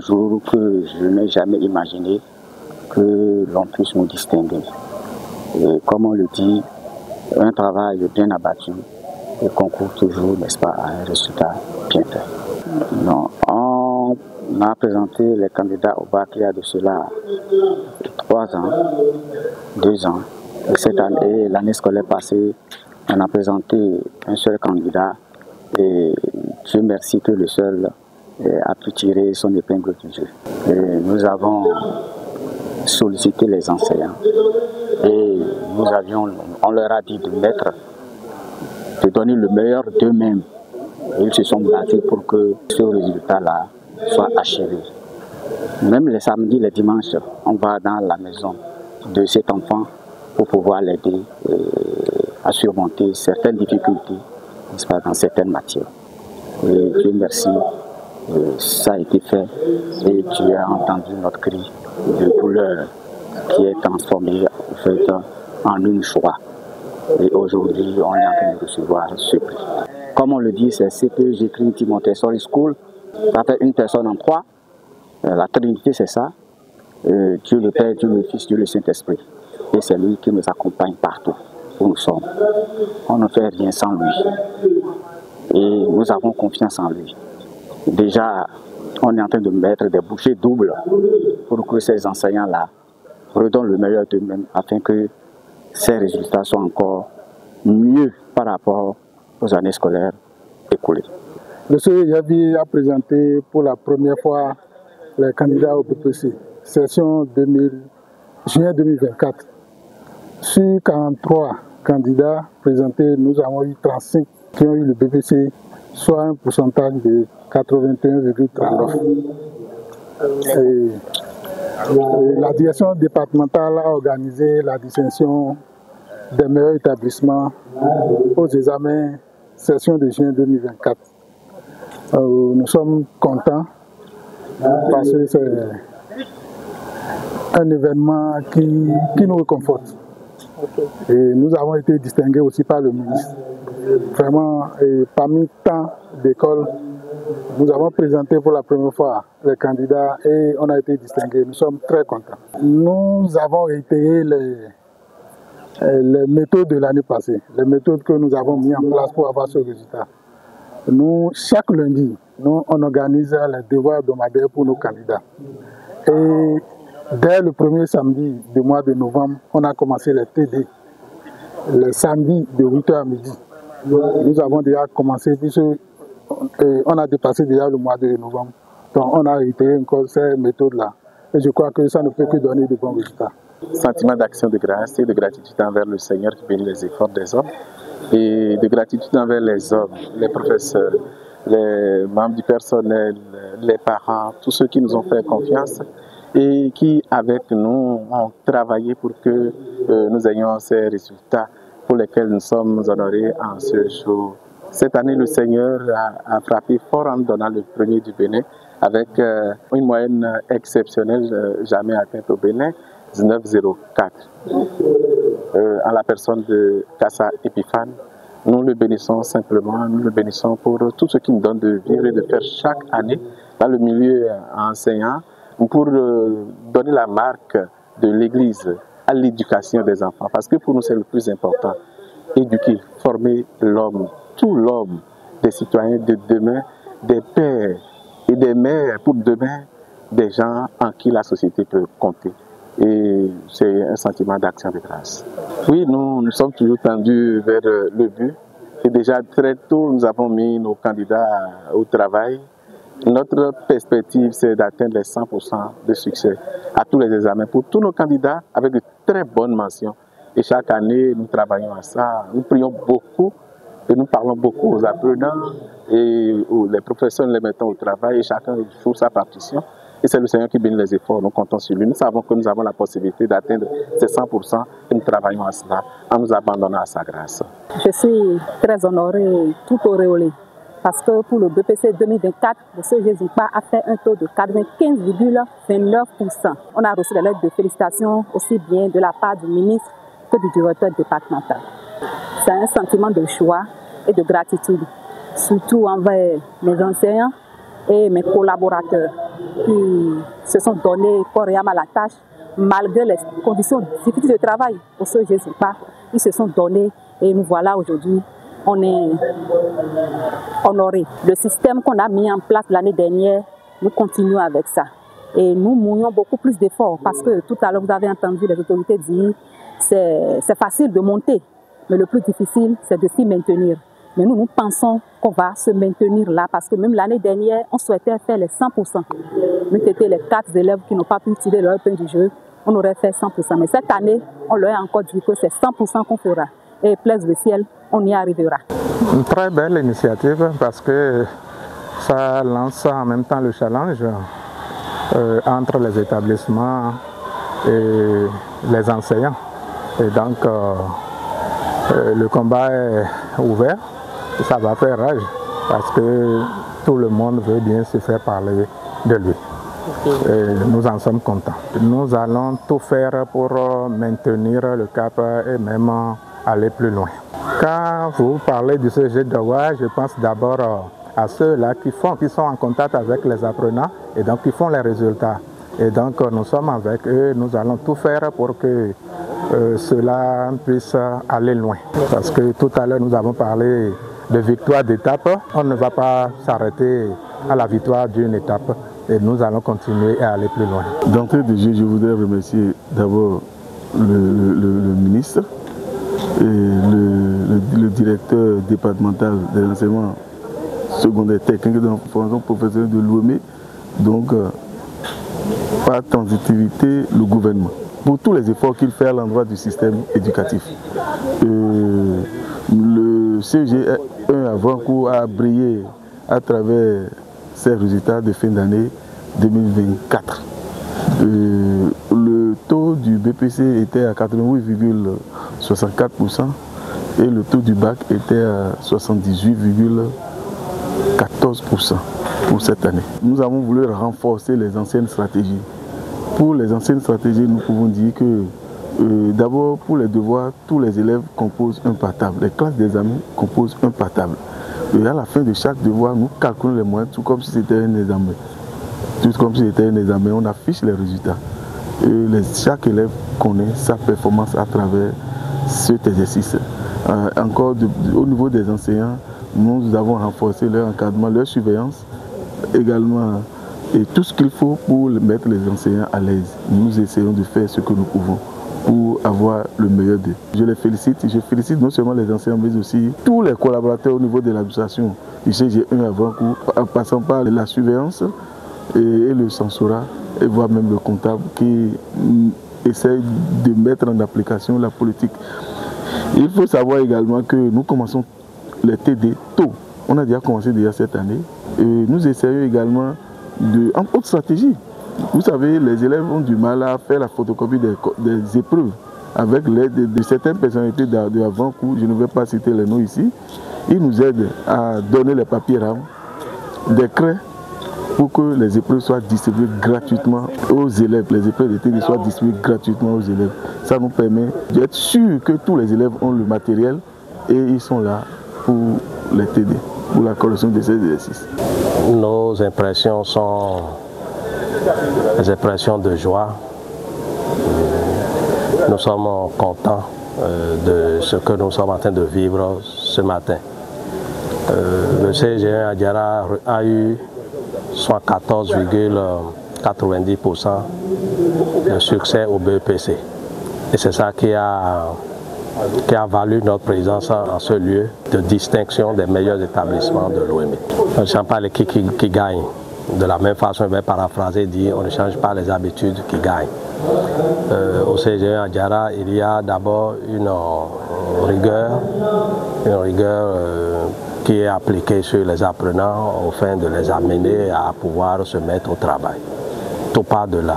toujours que je n'ai jamais imaginé que l'on puisse nous distinguer. Et comme on le dit, un travail bien abattu concourt toujours, n'est-ce pas, à un résultat bien fait. Non, on a présenté les candidats au bac il y a de cela 3 ans, 2 ans. Et cette année, l'année scolaire passée, on a présenté un seul candidat et Dieu merci que le seul a pu tirer son épingle du jeu. Et nous avons sollicité les enseignants et on leur a dit de donner le meilleur d'eux-mêmes. Ils se sont battus pour que ce résultat-là soit achevé. Même les samedis, les dimanches, on va dans la maison de cet enfant pour pouvoir l'aider à surmonter certaines difficultés, n'est-ce pas, dans certaines matières. Et Dieu merci, ça a été fait et tu as entendu notre cri de douleur qui est transformé en fait en une joie. Et aujourd'hui, on est en train de recevoir ce prix. Comme on le dit, c'est CPJ Trinity Montessori School. Ça fait une personne en 3. La Trinité, c'est ça. Dieu le Père, Dieu le Fils, Dieu le Saint-Esprit. Et c'est lui qui nous accompagne partout où nous sommes. On ne fait rien sans lui. Et nous avons confiance en lui. Déjà, on est en train de mettre des bouchées doubles pour que ces enseignants-là redonnent le meilleur d'eux-mêmes afin que ces résultats soient encore mieux par rapport aux années scolaires écoulées. Le CEJAVI a présenté pour la première fois les candidats au BPC, session juin 2024. Sur 43 candidats présentés, nous avons eu 35 qui ont eu le BPC, soit un pourcentage de 81,39. La direction départementale a organisé la distinction des meilleurs établissements aux examens session de juin 2024. Nous sommes contents parce que c'est un événement qui nous réconforte. Et nous avons été distingués aussi par le ministre. Vraiment, parmi tant d'écoles, nous avons présenté pour la première fois les candidats et on a été distingués. Nous sommes très contents. Nous avons réitéré les méthodes de l'année passée, les méthodes que nous avons mises en place pour avoir ce résultat. Nous, chaque lundi, on organise les devoirs hebdomadaires pour nos candidats. Et dès le premier samedi du mois de novembre, on a commencé les TD, les samedis de 8h à midi. Nous avons déjà commencé, puisqu'on a dépassé déjà le mois de novembre. Donc on a réitéré encore ces méthodes-là. Et je crois que ça ne peut que donner de bons résultats. Sentiment d'action de grâce et de gratitude envers le Seigneur qui bénit les efforts des hommes et de gratitude envers les hommes, les professeurs, les membres du personnel, les parents, tous ceux qui nous ont fait confiance et qui, avec nous, ont travaillé pour que nous ayons ces résultats pour lesquels nous sommes honorés en ce jour. Cette année, le Seigneur a frappé fort en donnant le premier du Bénin avec une moyenne exceptionnelle jamais atteinte au Bénin, 19,04. En la personne de Kassa Epiphane, nous le bénissons simplement, nous le bénissons pour tout ce qu'il nous donne de vivre et de faire chaque année dans le milieu enseignant pour donner la marque de l'Église à l'éducation des enfants. Parce que pour nous, c'est le plus important. Éduquer, former l'homme, tout l'homme, des citoyens de demain, des pères et des mères pour demain, des gens en qui la société peut compter. Et c'est un sentiment d'action de grâce. Oui, nous sommes toujours tendus vers le but. Et déjà très tôt, nous avons mis nos candidats au travail. Notre perspective, c'est d'atteindre les 100% de succès à tous les examens pour tous nos candidats avec de très bonnes mentions. Et chaque année, nous travaillons à ça. Nous prions beaucoup et nous parlons beaucoup aux apprenants et les professeurs, nous les mettons au travail et chacun joue sa partition. Et c'est le Seigneur qui bénit les efforts, nous comptons sur lui. Nous savons que nous avons la possibilité d'atteindre ces 100% et nous travaillons à cela en nous abandonnant à sa grâce. Je suis très honorée, tout auréolée, parce que pour le BPC 2024, le CEJAVI a fait un taux de 95,29%. On a reçu des lettres de félicitations aussi bien de la part du ministre que du directeur départemental. C'est un sentiment de joie et de gratitude, surtout envers mes enseignants et mes collaborateurs. qui se sont donnés corps et âme à la tâche, malgré les conditions difficiles de travail. Pour ceux je ne sais pas, ils se sont donnés et nous voilà aujourd'hui, on est honorés. Le système qu'on a mis en place l'année dernière, nous continuons avec ça. Et nous mounions beaucoup plus d'efforts parce que tout à l'heure vous avez entendu les autorités dire c'est facile de monter, mais le plus difficile c'est de s'y maintenir. Mais nous pensons qu'on va se maintenir là parce que même l'année dernière, on souhaitait faire les 100%. Nous étions les 4 élèves qui n'ont pas pu tirer leur pain du jeu, on aurait fait 100%. Mais cette année, on leur a encore dit que c'est 100% qu'on fera. Et plaise le ciel, on y arrivera. Une très belle initiative parce que ça lance en même temps le challenge entre les établissements et les enseignants. Et donc, le combat est ouvert. Ça va faire rage parce que tout le monde veut bien se faire parler de lui. Et nous en sommes contents. Nous allons tout faire pour maintenir le cap et même aller plus loin. Quand vous parlez du CG Dawa, je pense d'abord à ceux-là qui sont en contact avec les apprenants et donc qui font les résultats. Et donc nous sommes avec eux, nous allons tout faire pour que cela puisse aller loin. Parce que tout à l'heure nous avons parlé de victoire d'étape. On ne va pas s'arrêter à la victoire d'une étape et nous allons continuer à aller plus loin. D'entrée de jeu, je voudrais remercier d'abord le ministre et le directeur départemental de l'enseignement secondaire technique de la formation professionnelle de l'OME, donc par transitivité le gouvernement, pour tous les efforts qu'il fait à l'endroit du système éducatif. Le CG 1 avant-cours a brillé à travers ses résultats de fin d'année 2024. Le taux du BPC était à 88,64% et le taux du bac était à 78,14% pour cette année. Nous avons voulu renforcer les anciennes stratégies. Pour les anciennes stratégies, nous pouvons dire que d'abord, pour les devoirs, tous les élèves composent un par table. Les classes d'examen composent un par table. Et à la fin de chaque devoir, nous calculons les moyens, tout comme si c'était un examen. Tout comme si c'était un examen, on affiche les résultats. Et chaque élève connaît sa performance à travers cet exercice. Encore au niveau des enseignants, nous avons renforcé leur encadrement, leur surveillance également, et tout ce qu'il faut pour mettre les enseignants à l'aise. Nous essayons de faire ce que nous pouvons pour avoir le meilleur d'eux. Je les félicite, je félicite non seulement les enseignants, mais aussi tous les collaborateurs au niveau de l'administration du CG1 avant-cours, en passant par la surveillance et le censorat, et voire même le comptable qui essaye de mettre en application la politique. Il faut savoir également que nous commençons les TD tôt. On a déjà commencé cette année. Et nous essayons également en haute stratégie. Vous savez, les élèves ont du mal à faire la photocopie des épreuves avec l'aide de certaines personnalités de avant-cours. Je ne vais pas citer les noms ici. Ils nous aident à donner les papiers rames, des craies, pour que les épreuves soient distribuées gratuitement aux élèves. Les épreuves de TD soient distribuées gratuitement aux élèves. Ça nous permet d'être sûr que tous les élèves ont le matériel et ils sont là pour les TD, pour la correction de ces exercices. Nos impressions sont des impressions de joie. Nous sommes contents de ce que nous sommes en train de vivre ce matin. Le CG1 Adiara a eu 14,90% de succès au BEPC. Et c'est ça qui a valu notre présence en ce lieu de distinction des meilleurs établissements de l'OME. On ne change pas l'équipe qui gagne. De la même façon, je vais paraphraser, dire on ne change pas les habitudes qui gagnent. Au CG1 Adiara, il y a d'abord une rigueur qui est appliquée sur les apprenants afin de les amener à pouvoir se mettre au travail. Tout part de là.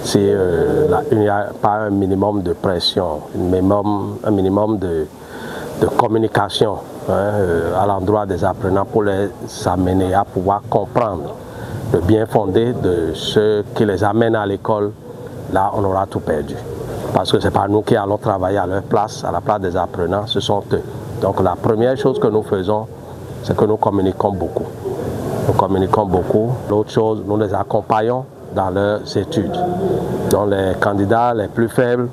Si il n'y a pas un minimum de pression, un minimum de communication à l'endroit des apprenants pour les amener à pouvoir comprendre le bien fondé de ce qui les amène à l'école, là on aura tout perdu. Parce que ce n'est pas nous qui allons travailler à leur place, à la place des apprenants, ce sont eux. Donc la première chose que nous faisons, c'est que nous communiquons beaucoup. nous communiquons beaucoup. L'autre chose, nous les accompagnons dans leurs études. Donc les candidats les plus faibles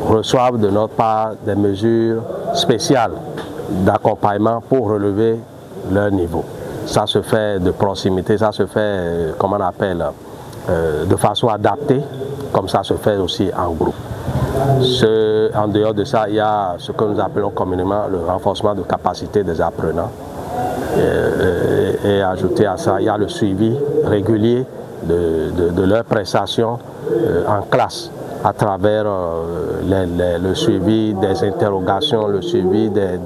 reçoivent de notre part des mesures spéciales d'accompagnement pour relever leur niveau. Ça se fait de proximité, ça se fait, comment on appelle, de façon adaptée, comme ça se fait aussi en groupe. En dehors de ça, il y a ce que nous appelons communément le renforcement de capacité des apprenants. Et ajouté à ça, il y a le suivi régulier de leurs prestations en classe, à travers le suivi des interrogations, le suivi des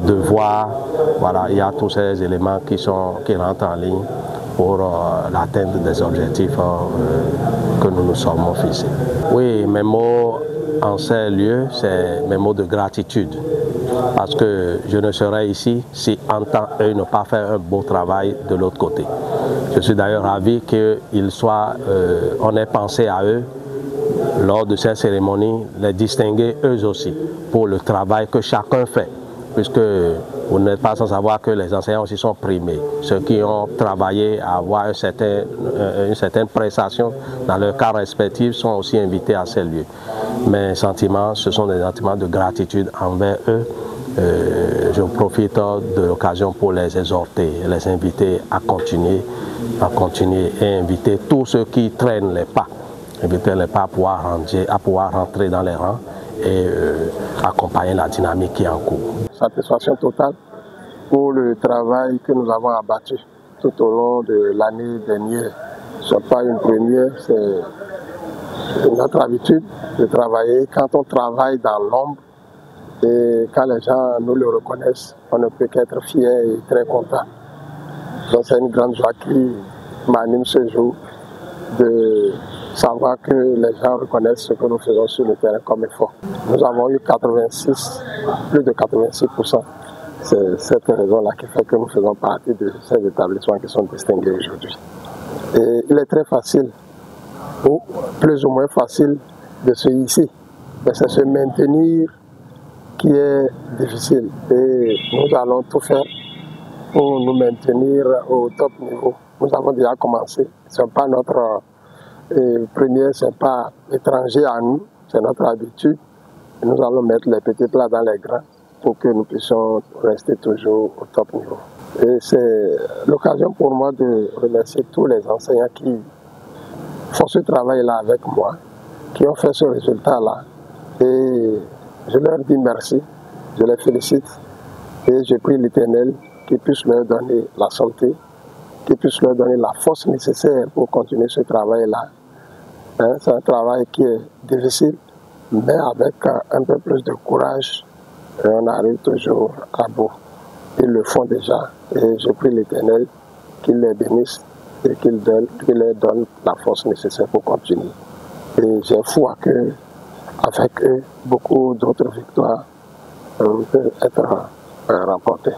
devoirs. Voilà, il y a tous ces éléments qui rentrent en ligne pour l'atteinte des objectifs que nous nous sommes fixés. Oui, mes mots en ces lieux, c'est mes mots de gratitude. Parce que je ne serais ici si en tant qu'eux n'ont pas fait un beau travail de l'autre côté. Je suis d'ailleurs ravi qu'on ait pensé à eux lors de cette cérémonie, les distinguer eux aussi pour le travail que chacun fait. Puisque vous n'êtes pas sans savoir que les enseignants aussi sont primés. Ceux qui ont travaillé à avoir une certaine prestation dans leur cas respectif sont aussi invités à ces lieux. Mes sentiments, ce sont des sentiments de gratitude envers eux. Je profite de l'occasion pour les exhorter, les inviter à continuer et inviter tous ceux qui traînent les pas, à pouvoir rentrer dans les rangs et accompagner la dynamique qui est en cours. Satisfaction totale pour le travail que nous avons abattu tout au long de l'année dernière. Ce n'est pas une première, c'est notre habitude de travailler. Quand on travaille dans l'ombre et quand les gens nous le reconnaissent, on ne peut qu'être fier et très content. Donc c'est une grande joie qui m'anime ce jour de savoir que les gens reconnaissent ce que nous faisons sur le terrain comme effort. Nous avons eu plus de 86%. C'est cette raison-là qui fait que nous faisons partie de ces établissements qui sont distingués aujourd'hui. Et il est très facile, ou plus ou moins facile, de se hisser. Mais c'est se maintenir qui est difficile. Et nous allons tout faire pour nous maintenir au top niveau. Nous avons déjà commencé. Ce n'est pas notre première, ce n'est pas étranger à nous, c'est notre habitude. Et nous allons mettre les petits plats dans les grands pour que nous puissions rester toujours au top niveau. Et c'est l'occasion pour moi de remercier tous les enseignants qui font ce travail-là avec moi, qui ont fait ce résultat-là. Et je leur dis merci, je les félicite et je prie l'Éternel qu'il puisse leur donner la santé, qu'il puisse leur donner la force nécessaire pour continuer ce travail-là. C'est un travail qui est difficile, mais avec un peu plus de courage, on arrive toujours à bout. Ils le font déjà et je prie l'Éternel qu'il les bénisse et qu'il leur donne la force nécessaire pour continuer. Et j'ai foi qu'avec eux, beaucoup d'autres victoires peuvent être remportées.